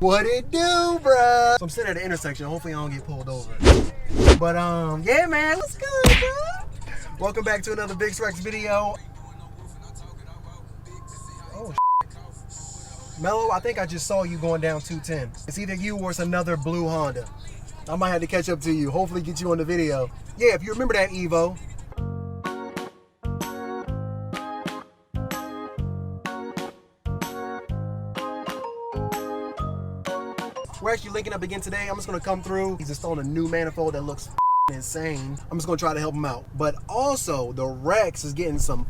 What it do, bruh? So I'm sitting at the intersection. Hopefully I don't get pulled over. But yeah, man, what's good, bro? Welcome back to another WRX video. Oh, Mello, I think I just saw you going down 210. It's either you or it's another blue Honda. I might have to catch up to you. Hopefully get you on the video. Yeah, if you remember that EVO. We're actually linking up again today. I'm just gonna come through. He's installing a new manifold that looks insane. I'm just gonna try to help him out. But also, the WRX is getting some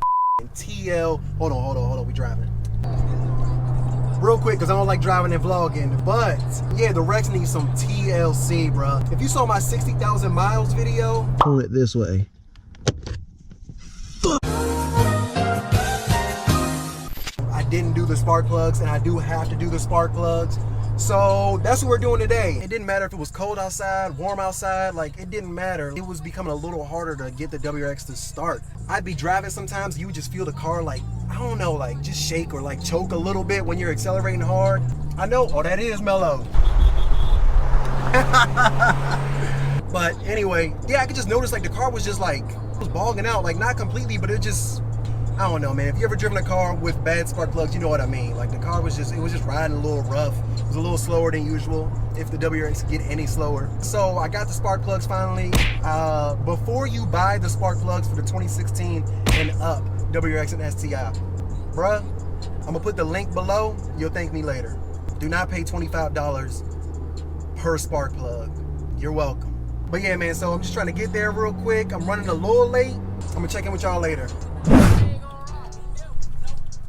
TL. Hold on, we driving. Real quick, because I don't like driving and vlogging. But, yeah, the WRX needs some TLC, bro. If you saw my 60,000 miles video. Pull it this way. I didn't do the spark plugs, and I do have to do the spark plugs. So that's what we're doing today. It didn't matter if it was cold outside, warm outside, like it didn't matter. It was becoming a little harder to get the WRX to start. I'd be driving sometimes, you would just feel the car like, I don't know, like just shake or like choke a little bit when you're accelerating hard. I know, oh, that is Mello. But anyway, yeah, I could just notice like the car was just like, it was bogging out, like not completely, but it just, I don't know, man. If you ever driven a car with bad spark plugs, you know what I mean. Like the car was just, it was just riding a little rough. It was a little slower than usual, if the WRX get any slower. So I got the spark plugs finally. Before you buy the spark plugs for the 2016 and up WRX and STI, bruh, I'm gonna put the link below. You'll thank me later. Do not pay $25 per spark plug. You're welcome. But yeah, man, so I'm just trying to get there real quick. I'm running a little late. I'm gonna check in with y'all later.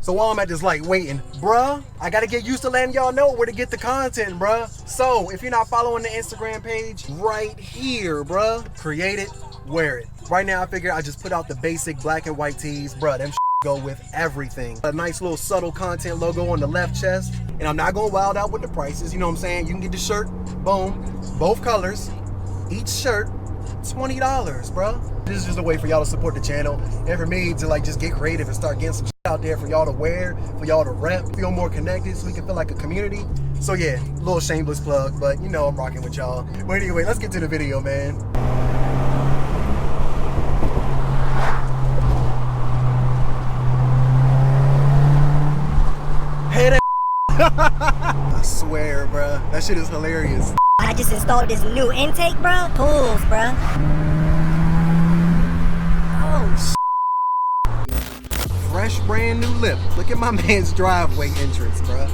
So while I'm at this light waiting, bruh, I gotta get used to letting y'all know where to get the content, bruh. So if you're not following the Instagram page, right here, bruh, create it, wear it. Right now I figure I just put out the basic black and white tees, bruh, them go with everything. A nice little subtle content logo on the left chest, and I'm not going wild out with the prices, you know what I'm saying? You can get the shirt, boom, both colors, each shirt, $20, bruh. This is just a way for y'all to support the channel and for me to like just get creative and start getting some shit out there for y'all to wear, for y'all to rep, feel more connected so we can feel like a community. So yeah, little shameless plug, but you know I'm rocking with y'all. But anyway, let's get to the video, man. Hey that I swear, bruh, that shit is hilarious. I just installed this new intake, bro. Pulls, bro. Oh, fresh brand new lip. Look at my man's driveway entrance, bro.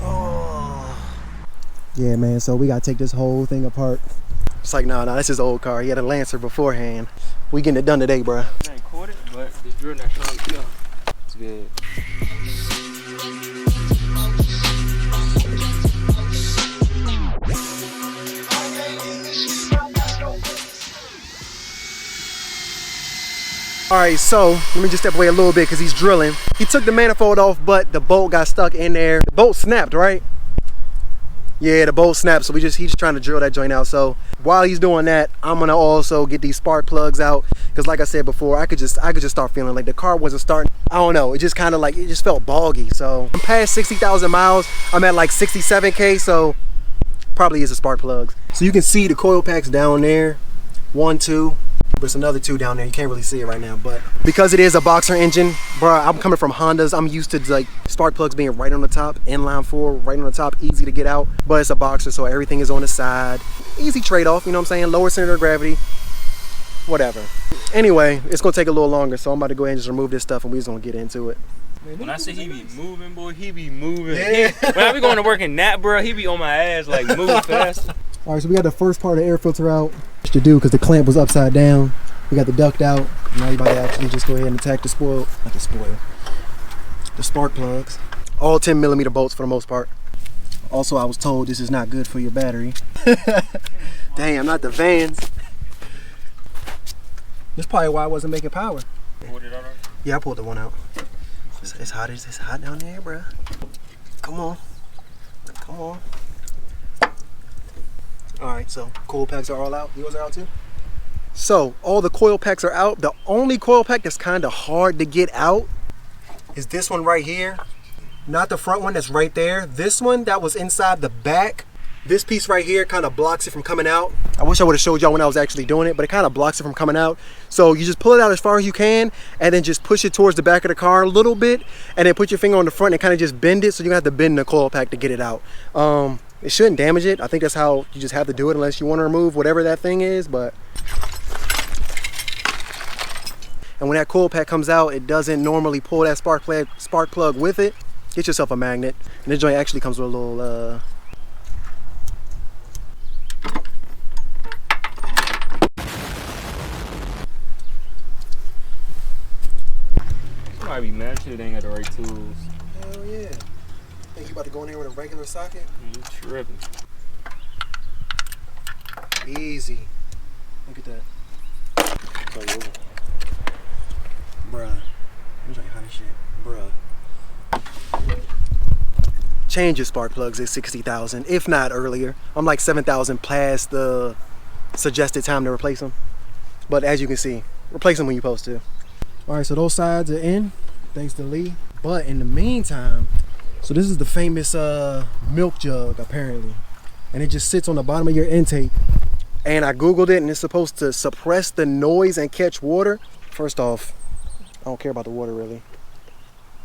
Oh. Yeah, man, so we gotta take this whole thing apart. It's like, nah, that's his old car. He had a Lancer beforehand. We getting it done today, bro. I ain't caught it, but this drill not strong still. It's good. Alright, so let me just step away a little bit because he's drilling. He took the manifold off, but the bolt got stuck in there. The bolt snapped, right? Yeah, the bolt snapped, so he's just trying to drill that joint out. So while he's doing that, I'm gonna also get these spark plugs out because, like I said before, I could just start feeling like the car wasn't starting. I don't know, it just kind of like it just felt boggy. So I'm past 60,000 miles. I'm at like 67K, so probably is the spark plugs. So you can see the coil packs down there, 1, 2. There's another 2 down there. You can't really see it right now, but because it is a boxer engine, bro, I'm coming from Hondas. I'm used to like spark plugs being right on the top, inline 4, right on the top, easy to get out. But it's a boxer, so everything is on the side. Easy trade-off, you know what I'm saying? Lower center of gravity, whatever. Anyway, it's gonna take a little longer, so I'm about to go ahead and just remove this stuff, and we're just gonna get into it. When I say he be moving, boy, he be moving. Yeah. When I be going to work in that, bro, he be on my ass like move fast. All right, so we got the first part of the air filter out to do because the clamp was upside down. We got the duct out. Now you're about to actually just go ahead and attack the spark plugs. All 10mm bolts for the most part. Also, I was told this is not good for your battery. Damn, not the Vans. That's probably why I wasn't making power. Pulled it out? Yeah, I pulled the one out. It's hot down there, bro. Come on. Come on. All right, so coil packs are all out. Yours are out too? So all the coil packs are out. The only coil pack that's kind of hard to get out is this one right here. Not the front one that's right there. This one that was inside the back. This piece right here kind of blocks it from coming out. I wish I would have showed y'all when I was actually doing it, but it kind of blocks it from coming out. So you just pull it out as far as you can and then just push it towards the back of the car a little bit and then put your finger on the front and kind of just bend it, so you have to bend the coil pack to get it out. It shouldn't damage it. I think that's how you just have to do it unless you want to remove whatever that thing is, but. And when that coil pack comes out, it doesn't normally pull that spark plug with it. Get yourself a magnet. And this joint actually comes with a little Might be mad shit, ain't got the right tools. Hell yeah. Think you about to go in here with a regular socket? You tripping. Easy. Look at that. Bruh. I'm like hot as shit. Bruh. Change your spark plugs at 60,000, if not earlier. I'm like 7,000 past the suggested time to replace them. But as you can see, replace them when you're supposed to. All right, so those sides are in, thanks to Lee. But in the meantime, so this is the famous milk jug, apparently. And it just sits on the bottom of your intake. And I Googled it, and it's supposed to suppress the noise and catch water. First off, I don't care about the water, really.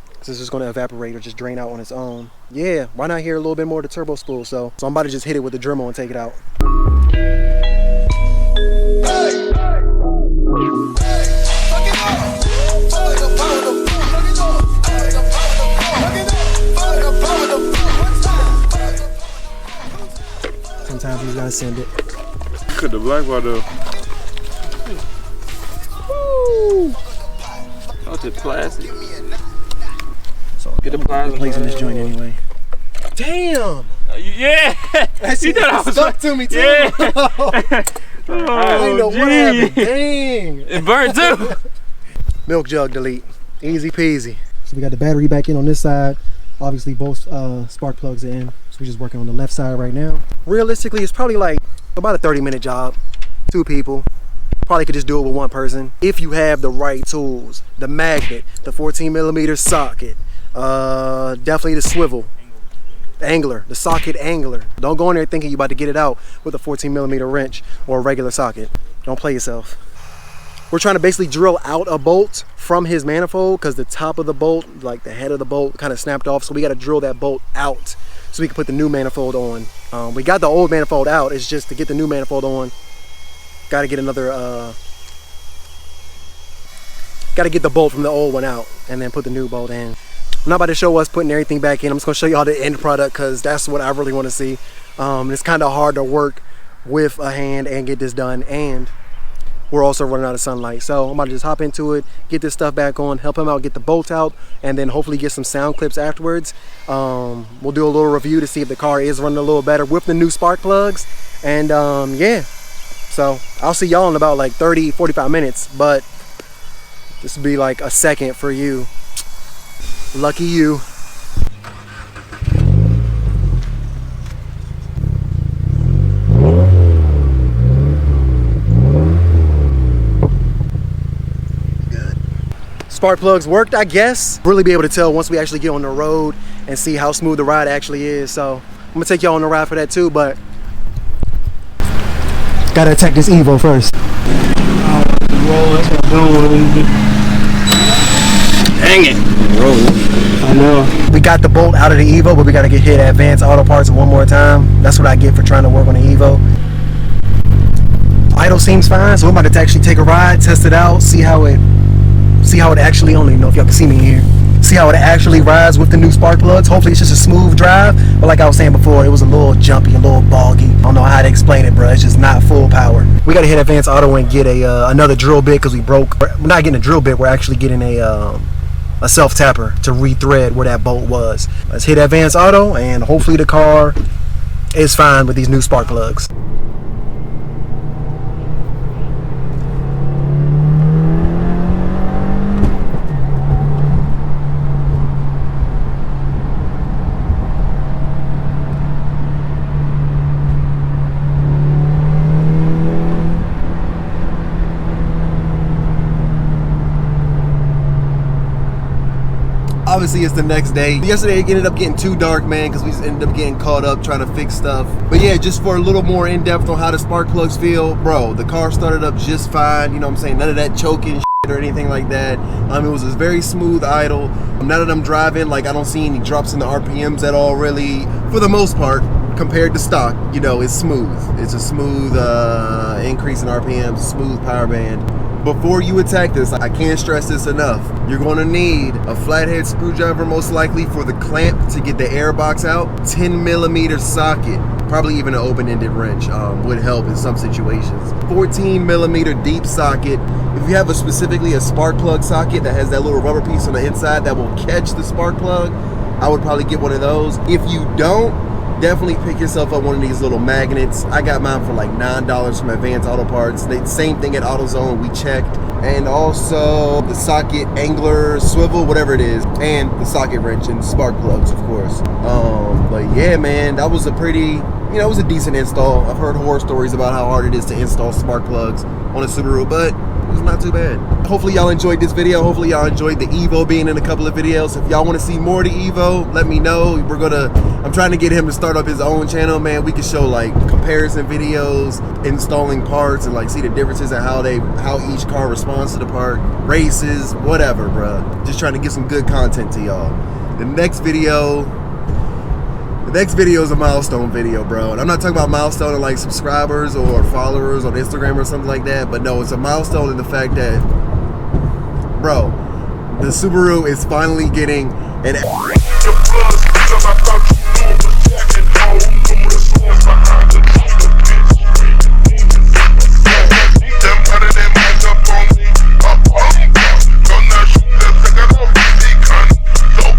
Because it's just going to evaporate or just drain out on its own. Yeah, why not hear a little bit more of the turbo spool? So I'm about to just hit it with the Dremel and take it out. Sometimes you gotta send it. Cut the black part though. Woo! Oh, it's plastic. So Get the plastic. replacing this joint anyway. Damn! Yeah! That shit stuck to me too. Yeah. I didn't know what happened. Dang! It burned too. Milk jug delete. Easy peasy. So we got the battery back in on this side. Obviously both spark plugs are in. So we're just working on the left side right now. Realistically, it's probably like about a 30-minute job. 2 people. Probably could just do it with 1 person. If you have the right tools. The magnet, the 14mm socket, definitely the swivel. The angler, the socket angler. Don't go in there thinking you're about to get it out with a 14mm wrench or a regular socket. Don't play yourself. We're trying to basically drill out a bolt from his manifold because the top of the bolt, like the head of the bolt, kind of snapped off. So we got to drill that bolt out so we can put the new manifold on. We got the old manifold out. It's just to get the new manifold on. Got to get another, got to get the bolt from the old one out and then put the new bolt in. I'm not about to show us putting everything back in. I'm just going to show y'all the end product because that's what I really want to see. It's kind of hard to work with a hand and get this done, and we're also running out of sunlight. So I'm about to just hop into it, get this stuff back on, help him out, get the bolt out, and then hopefully get some sound clips afterwards. We'll do a little review to see if the car is running a little better with the new spark plugs. And yeah, so I'll see y'all in about like 30-45 minutes, but this will be like a second for you. Lucky you. Spark plugs worked, I guess. Really be able to tell once we actually get on the road and see how smooth the ride actually is. So I'm gonna take y'all on the ride for that too, but gotta attack this EVO first. Dang it. I know. We got the bolt out of the EVO, but we gotta get hit Advanced Auto Parts one more time. That's what I get for trying to work on the EVO. Idle seems fine, so we're about to actually take a ride, test it out, see how it actually, I don't even know if y'all can see me here, see how it actually rides with the new spark plugs. Hopefully it's just a smooth drive, but like I was saying before, it was a little jumpy, a little boggy. I don't know how to explain it, bro. It's just not full power. We gotta hit Advanced Auto and get another drill bit because we're not getting a drill bit, we're actually getting a self tapper to rethread where that bolt was. Let's hit Advanced Auto and hopefully the car is fine with these new spark plugs. obviously it's the next day. Yesterday it ended up getting too dark, man, because we just ended up getting caught up trying to fix stuff. But yeah, just for a little more in-depth on how the spark plugs feel, bro, the car started up just fine. You know what I'm saying? None of that choking shit or anything like that. It was a very smooth idle. Now that I'm driving, like, I don't see any drops in the RPMs at all, really, for the most part. Compared to stock, you know, it's smooth. It's a smooth increase in RPMs, smooth power band. Before you attack this, I can't stress this enough. You're gonna need a flathead screwdriver, most likely, for the clamp to get the air box out. 10mm socket, probably even an open-ended wrench would help in some situations. 14mm deep socket. If you have specifically a spark plug socket that has that little rubber piece on the inside that will catch the spark plug, I would probably get one of those. If you don't, definitely pick yourself up one of these little magnets. I got mine for like $9 from Advanced Auto Parts. Same thing at AutoZone, we checked. And also the socket angler swivel, whatever it is, and the socket wrench and spark plugs, of course. But yeah, man, that was a pretty, you know, it was a decent install. I've heard horror stories about how hard it is to install spark plugs on a Subaru, but it was not too bad. Hopefully y'all enjoyed this video. Hopefully y'all enjoyed the EVO being in a couple of videos. If y'all want to see more of the EVO, let me know. I'm trying to get him to start up his own channel, man. We can show like comparison videos, installing parts, and like see the differences in how each car responds to the part, races, whatever, bruh. Just trying to get some good content to y'all. The next video is a milestone video, bro. And I'm not talking about milestone in like subscribers or followers on Instagram or something like that, but no, it's a milestone in the fact that, bro, the Subaru is finally getting an